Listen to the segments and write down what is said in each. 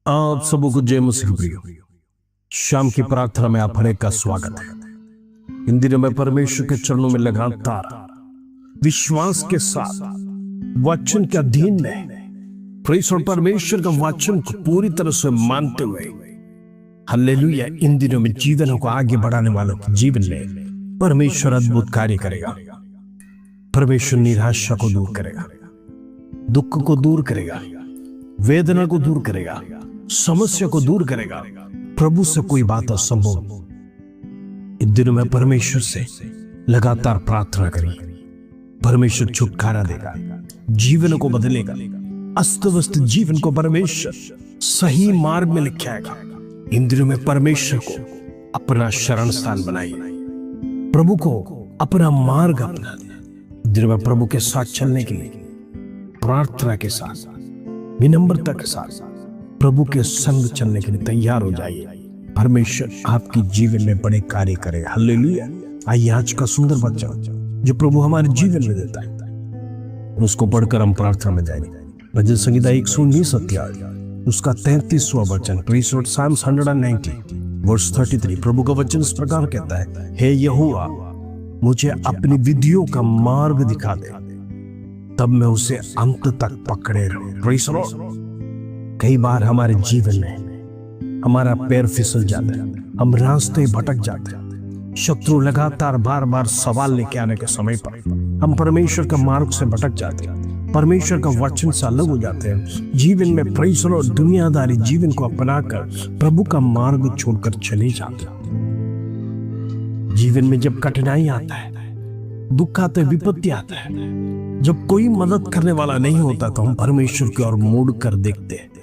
आप सबों को जय मसीह प्रियो। शाम की प्रार्थना में आप हर एक का स्वागत है। इन दिनों में परमेश्वर के चरणों में लगातार विश्वास के साथ वचन के अधीन में प्रेस और परमेश्वर का वचन को पूरी तरह से मानते हुए हालेलुया इन दिनों में जीवनों को आगे बढ़ाने वालों के जीवन में परमेश्वर अद्भुत कार्य करेगा। परमेश्वर निराशा को दूर करेगा, दुख को दूर करेगा, वेदना को दूर करेगा, समस्या को दूर करेगा। प्रभु से कोई बात असंभव। इन दिनों में परमेश्वर से लगातार प्रार्थना करिए। परमेश्वर छुटकारा देगा, जीवन को बदलेगा, अस्त व्यस्त जीवन को परमेश्वर सही मार्ग में लेके आएगा। इन दिनों में परमेश्वर को अपना शरण स्थान बनाइए, प्रभु को अपना मार्ग अपना दिए। दिनों में प्रभु के साथ चलने के लिए प्रार्थना के साथ, विनम्रता के साथ प्रभु के संग चलने के लिए तैयार हो जाइए। परमेश्वर आपकी जीवन में बड़े कार्य करेगा। हालेलुया। आइए आज का सुंदर वचन जो प्रभु हमारे जीवन में देता है उसको पढ़कर हम प्रार्थना में जाएंगे। भजन संहिता 119 अध्याय उसका 33वां वचन, प्रेज़ लॉर्ड, साम्स 190 वर्स 33। प्रभु का वचन इस प्रकार कहता है, हे यहोवा मुझे अपनी विधियों का मार्ग दिखा दे, तब मैं उसे अंत तक पकड़े रहूं। Praise Lord. कई बार हमारे जीवन में हमारा पैर फिसल जाता है, हम रास्ते भटक जाते हैं। शत्रु लगातार बार बार सवाल लेके आने के समय पर हम परमेश्वर का मार्ग से भटक जाते हैं, परमेश्वर का वचन से अलग हो जाते हैं। जीवन में प्रेज़ लॉर्ड दुनियादारी जीवन को अपनाकर प्रभु का मार्ग छोड़कर चले जाते हैं। जीवन में जब कठिनाई आता है, दुख आता है, विपत्ति आता है, जब कोई मदद करने वाला नहीं होता तो हम परमेश्वर की ओर मुड़ कर देखते हैं।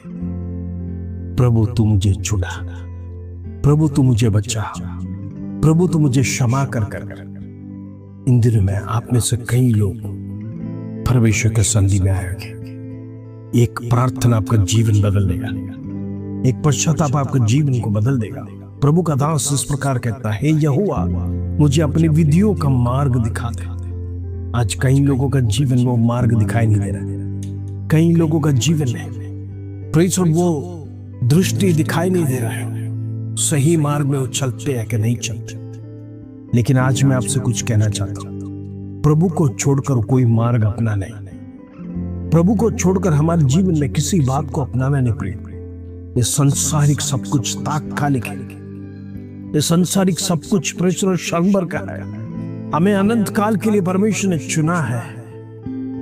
प्रभु तू मुझे छुड़ा, प्रभु तू मुझे बचा, प्रभु तू मुझे क्षमा कर कर। इन दिनों में आप में से कई लोग परमेश्वर के संधि में आएंगे। एक प्रार्थना आपका जीवन बदल देगा, एक पश्चाताप आपका जीवन को बदल देगा। प्रभु का दास इस प्रकार कहता है, यहोवा मुझे अपनी विधियों का मार्ग दिखा दे। आज कई लोगों का जीवन में वो मार्ग दिखाई नहीं दे रहा। कई लोगों का जीवन में प्रेज़ लॉर्ड वो दृष्टि दिखाई नहीं दे रहा है, सही मार्ग में वो चलते हैं कि नहीं चलते। लेकिन आज मैं आपसे कुछ कहना चाहता हूं, प्रभु को छोड़कर कोई मार्ग अपना नहीं। प्रभु को छोड़कर हमारे जीवन में किसी बात को अपनाना नहीं प्रिय। ये संसारिक सब कुछ तात्कालिक है, ये संसारिक सब कुछ प्रेज़ लॉर्ड क्षण भर का है। हमें अनंत काल के लिए परमेश्वर ने चुना है।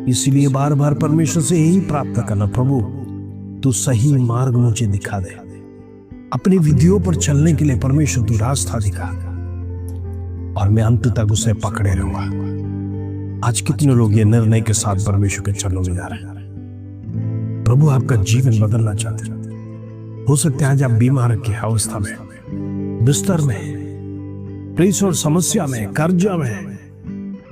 इसलिए बार बार परमेश्वर से यही प्रार्थना करना, प्रभु तू सही मार्ग मुझे दिखा दे। अपनी विधियों पर चलने के लिए परमेश्वर तू रास्ता दिखा और मैं अंत तक उसे पकड़े रहूंगा। आज कितने लोग ये निर्णय के साथ परमेश्वर के चरणों में जा रहे हैं। प्रभु आपका जीवन बदलना चाहते हैं। हो सकता है आज आप बीमार की अवस्था में, बिस्तर में, प्रेज़ और समस्या में, कर्जा में,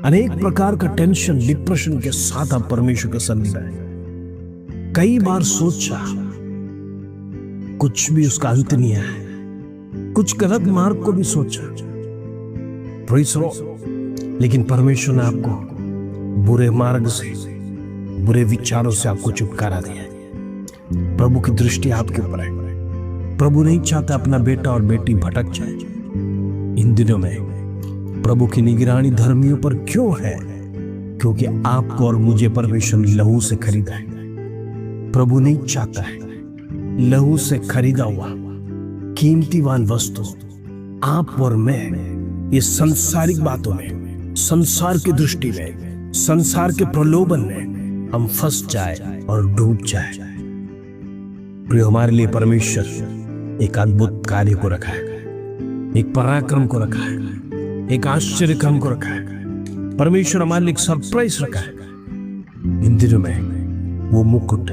अनेक प्रकार का टेंशन, डिप्रेशन के साथ आप परमेश्वर के सन्निध में कई बार सोचा, कुछ भी उसका अंत नहीं है, कुछ गलत मार्ग को भी सोचा, प्रेज़ लॉर्ड, लेकिन परमेश्वर ने आपको बुरे मार्ग से, बुरे विचारों से आपको छुटकारा दिया है। प्रभु की दृष्टि आपके ऊपर है। प्रभु नहीं चाहता अपना बेटा और बेटी भटक जाए। इन दिनों में प्रभु की निगरानी धर्मियों पर क्यों है? क्योंकि आपको और मुझे परमेश्वर ने लहू से खरीदा है। प्रभु नहीं चाहता है लहू से खरीदा हुआ कीमतीवान वस्तु आप और मैं ये संसारिक बातों में, संसार की दृष्टि में, संसार के प्रलोभन में हम फंस जाए और डूब जाए। प्रिय, हमारे लिए परमेश्वर एक अद्भुत कार्य को रखा है, एक पराक्रम को रखा है, एक आश्चर्य काम को रखा है। परमेश्वर हमारे लिए एक सरप्राइज रखा है। इन दिनों में वो मुकुट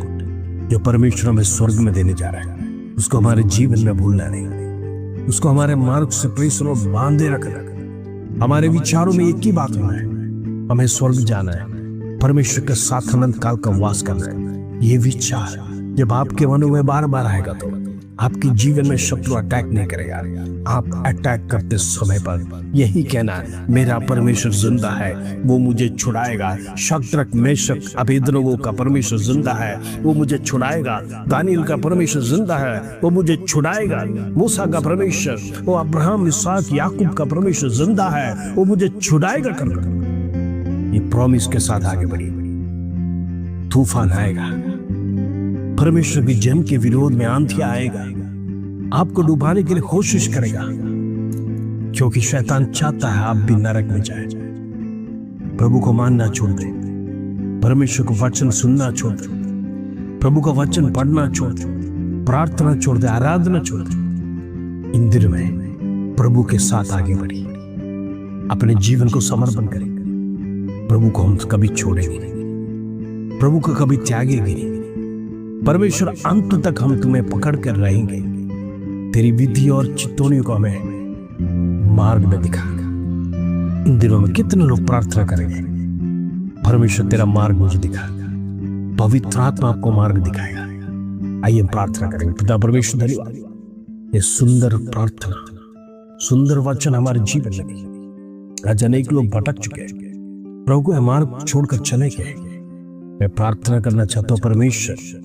जो परमेश्वर हमें स्वर्ग में देने जा रहा है, उसको हमारे जीवन में भूलना नहीं, उसको हमारे मार्ग से प्रेज़ लॉर्ड बांधे रखना। हमारे विचारों में एक ही बात होना है, हमें स्वर्ग जाना है, परमेश्वर के साथ अनंत काल का वास करना है। ये विचार जब आपके मनों में बार बार आएगा तो आपके जीवन में शत्रु अटैक नहीं करेगा। आप अटैक करते समय पर यही कहना है, मेरा परमेश्वर जिंदा है, वो मुझे छुड़ाएगा। शद्रक मेशक अबेदनगो का परमेश्वर जिंदा है, वो मुझे छुड़ाएगा। दानियल का परमेश्वर जिंदा है, वो मुझे छुड़ाएगा। मूसा का परमेश्वर, वो अब्राहम इसहाक याकूब का परमेश्वर जिंदा है, वो मुझे छुड़ाएगा। कर ये प्रॉमिस के साथ आगे बढ़िए। तूफान आएगा, परमेश्वर के जन के विरोध में आंधी आएगा, आपको डुबाने के लिए कोशिश करेगा, क्योंकि शैतान चाहता है आप भी नरक में जाए। प्रभु को मानना छोड़ दे, परमेश्वर को वचन सुनना छोड़ दे, प्रभु का वचन पढ़ना छोड़ दे, प्रार्थना छोड़ दे, आराधना छोड़ दे। इन दिनों में प्रभु के साथ आगे बढ़ी, अपने जीवन को समर्पण करेंगे। प्रभु को हम कभी छोड़ेंगे नहीं, प्रभु को कभी त्यागेंगे नहीं। परमेश्वर अंत तक हम तुम्हें पकड़ कर रहेंगे, तेरी विधि और चितौनियों को हमें मार्ग में दिखाएगा। इन दिनों में कितने लोग प्रार्थना करेंगे, परमेश्वर तेरा मार्ग मुझे दिखाएगा, पवित्र आत्मा आपको मार्ग दिखाएगा। आइए प्रार्थना करेंगे। पिता परमेश्वर धन्यवाद, ये सुंदर प्रार्थना, सुंदर वचन हमारे जीवन में। आज अनेक लोग भटक चुके हैं, प्रभु को मार्ग छोड़कर चले गए। मैं प्रार्थना करना चाहता हूं, परमेश्वर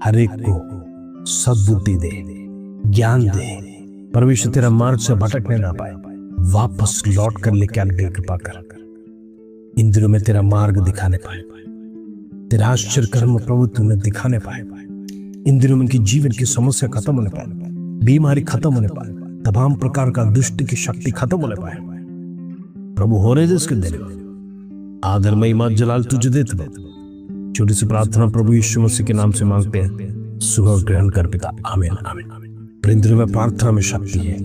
हर एक को सद्बुद्धि दे, ज्ञान दे। परमेश्वर तेरा मार्ग से भटकने ना पाए, वापस लौट कर लेके आने की कृपा कर। इन दिनों में तेरा मार्ग दिखाने पाए, तेरा आश्चर्य कर्म प्रभु तुम्हें दिखाने पाए। इन दिनों में उनकी जीवन की समस्या खत्म होने पाए, बीमारी खत्म होने पाए, तमाम प्रकार का दुष्ट की शक्ति खत्म होने पाए। प्रभु हो रहे जिसके देने आदर महिमा जलाल तुझे देते हैं। छोटी सी प्रार्थना प्रभु यीशु मसीह के नाम से मांगते हैं, सुनो ग्रहण कर पिता, आमीन आमीन। इंद्र में प्रार्थना में शक्ति है।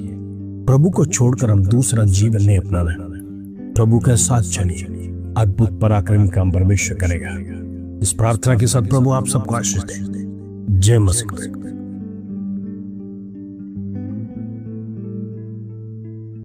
प्रभु को छोड़कर हम दूसरा जीवन नहीं अपनाना। प्रभु के साथ चलिए, अद्भुत पराक्रमी काम परमेश्वर करेगा। इस प्रार्थना के साथ प्रभु आप सबको आशीष दे। जय मसीह।